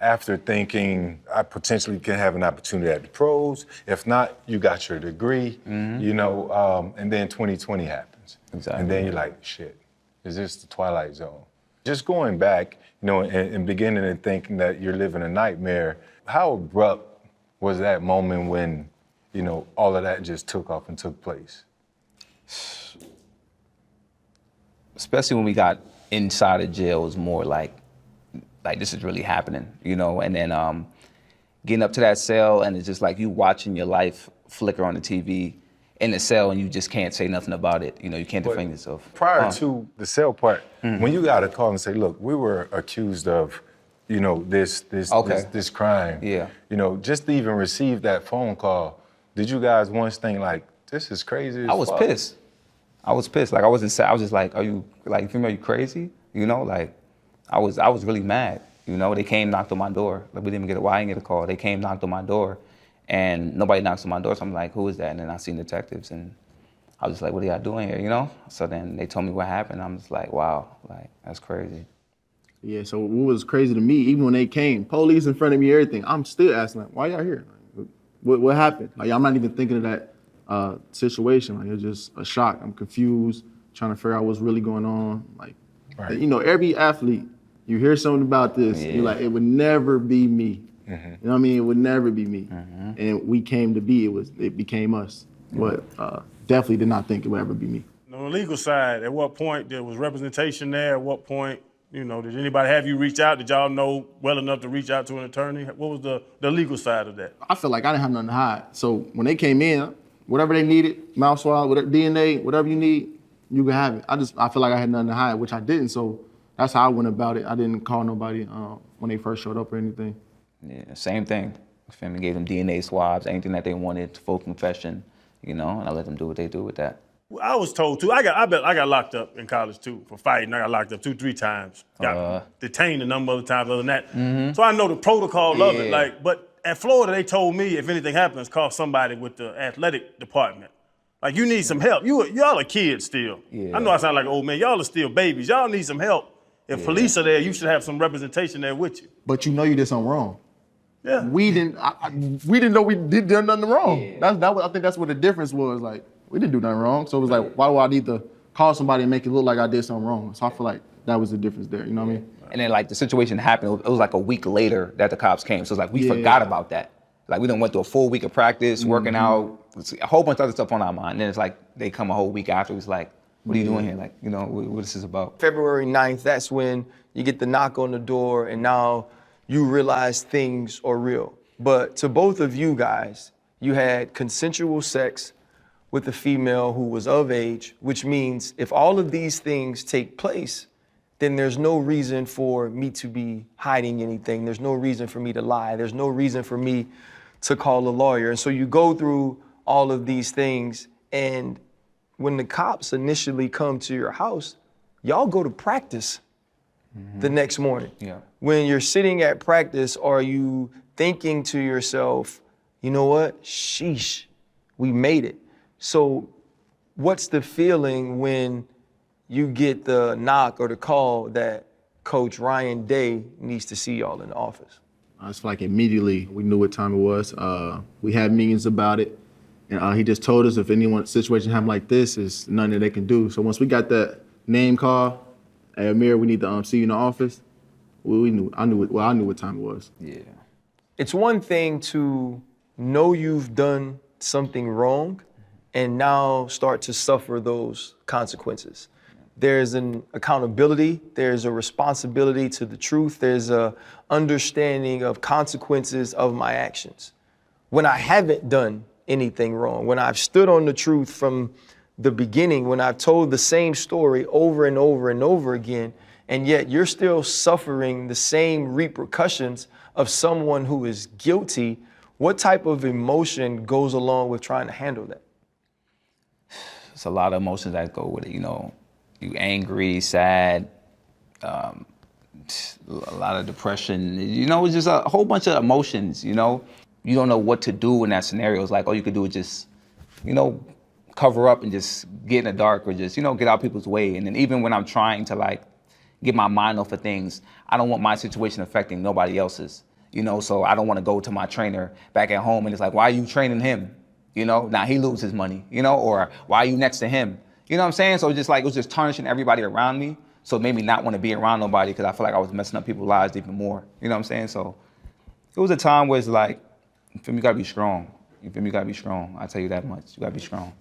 after thinking I potentially can have an opportunity at the pros. If not, you got your degree, you know, and then 2020 happens. Exactly. And then you're like, shit, is this the Twilight Zone? Just going back, you know, and beginning and thinking that you're living a nightmare, how abrupt was that moment when, you know, all of that just took off and took place? Especially when we got inside of jail, it was more like this is really happening, you know? And then getting up to that cell and it's just like you watching your life flicker on the TV in the cell and you just can't say nothing about it. You know, you can't defend yourself. Prior to the cell part, when you got a call and say, look, we were accused of, you know, this crime. Yeah. You know, just to even receive that phone call, did you guys once think like, this is crazy as I was fuck? pissed. I was pissed. Like I wasn't sad. I was just like, are you crazy? You know, like I was really mad. You know, they came, knocked on my door. Like we didn't even get I didn't get a call. They came, knocked on my door. And nobody knocks on my door, so I'm like, who is that? And then I seen detectives, and I was just like, what are y'all doing here, you know? So then they told me what happened. I'm just like, wow, like, that's crazy. Yeah, so what was crazy to me, even when they came, police in front of me, everything, I'm still asking, like, why y'all here? Like, what happened? Like, I'm not even thinking of that situation. Like, it's just a shock. I'm confused, trying to figure out what's really going on. Like, you know, every athlete, you hear something about this, you're like, it would never be me. You know what I mean? It would never be me. And we came to be, it became us. But definitely did not think it would ever be me. On the legal side, at what point there was representation there? At what point, you know, did anybody have you reach out? Did y'all know well enough to reach out to an attorney? What was the legal side of that? I feel like I didn't have nothing to hide. So when they came in, whatever they needed, mouth swab, whatever, DNA, whatever you need, you can have it. I feel like I had nothing to hide, which I didn't. So that's how I went about it. I didn't call nobody when they first showed up or anything. Yeah, same thing. Family gave them DNA swabs, anything that they wanted, full confession, you know, and I let them do what they do with that. I was told too. I got locked up in college too for fighting. I got locked up 2-3 times. Got detained a number of times other than that. So I know the protocol of it. Like, but at Florida, they told me if anything happens, call somebody with the athletic department. Like, you need some help. Y'all are kids still. I know I sound like an old man. Y'all are still babies. Y'all need some help. If police are there, you should have some representation there with you. But you know you did something wrong. Yeah. We didn't know we did nothing wrong. Yeah. I think that's what the difference was. Like, we didn't do nothing wrong. So it was like, why do I need to call somebody and make it look like I did something wrong? So I feel like that was the difference there, you know what I mean? And then like the situation happened, it was like a week later that the cops came. So it's like, we forgot about that. Like we done went through a full week of practice, working out, a whole bunch of other stuff on our mind. And then it's like, they come a whole week after, it's like, what are you doing here? Like, you know, what this is about? February 9th, that's when you get the knock on the door and now you realize things are real. But to both of you guys, you had consensual sex with a female who was of age, which means if all of these things take place, then there's no reason for me to be hiding anything. There's no reason for me to lie. There's no reason for me to call a lawyer. And so you go through all of these things, and when the cops initially come to your house, y'all go to practice the next morning. Yeah. When you're sitting at practice, are you thinking to yourself, you know what, sheesh, we made it. So what's the feeling when you get the knock or the call that Coach Ryan Day needs to see y'all in the office? It's like immediately we knew what time it was. We had meetings about it. And he just told us if anyone situation happened like this, is nothing that they can do. So once we got that name call, hey, Amir, we need to see you in the office. I knew what time it was. Yeah. It's one thing to know you've done something wrong and now start to suffer those consequences. There's an accountability, there's a responsibility to the truth, there's a understanding of consequences of my actions. When I haven't done anything wrong, when I've stood on the truth from the beginning, when I've told the same story over and over and over again, and yet you're still suffering the same repercussions of someone who is guilty, what type of emotion goes along with trying to handle that? It's a lot of emotions that go with it, you know. You angry, sad, a lot of depression. You know, it's just a whole bunch of emotions, you know. You don't know what to do in that scenario. It's like all you could do is just, you know, cover up and just get in the dark or just, you know, get out people's way. And then even when I'm trying to like get my mind off of things, I don't want my situation affecting nobody else's. You know, so I don't want to go to my trainer back at home and it's like, why are you training him? You know, now he loses money, you know, or why are you next to him? You know what I'm saying? So it was just tarnishing everybody around me. So it made me not want to be around nobody because I feel like I was messing up people's lives even more. You know what I'm saying? So it was a time where it's like, you feel me, you gotta be strong. You feel me, you gotta be strong. I tell you that much. You gotta be strong.